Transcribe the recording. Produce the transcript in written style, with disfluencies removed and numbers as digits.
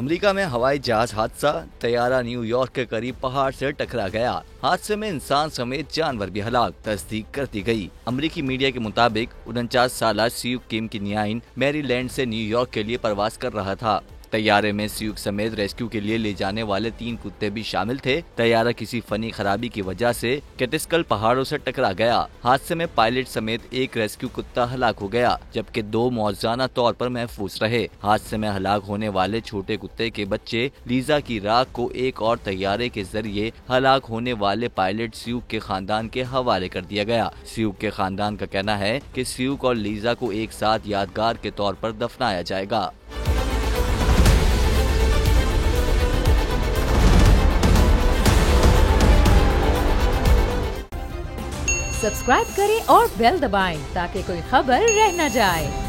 America में हवाई जहाज हादसा, तैयारा न्यूयॉर्क के करीब पहाड़ से टकरा गया। हादसे में इंसान समेत जानवर भी हलाक, तस्दीक कर दी गई। अमेरिकी मीडिया के मुताबिक 49 साल सियूक किम की नियाइन मैरीलैंड से न्यूयॉर्क के लिए प्रवास कर रहा था। तैयारे में सियूक समेत रेस्क्यू के लिए ले जाने वाले 3 कुत्ते भी शामिल थे। तैयारा किसी फनी खराबी की वजह से कैटिस्कल पहाड़ों से टकरा गया। हादसे में पायलट समेत एक रेस्क्यू कुत्ता हलाक हो गया, जबकि 2 मौजूदा तौर पर महफूज रहे। हादसे में हलाक होने वाले छोटे कुत्ते के बच्चे लीजा की राख को एक और तैयारे के जरिए हलाक होने वाले पायलट सियूक के खानदान के हवाले कर दिया गया। सियूक के खानदान का कहना है कि सियूक और लीजा को एक साथ यादगार के तौर पर दफनाया जाएगा। सब्सक्राइब करें और बेल दबाएं ताकि कोई खबर रह न जाए।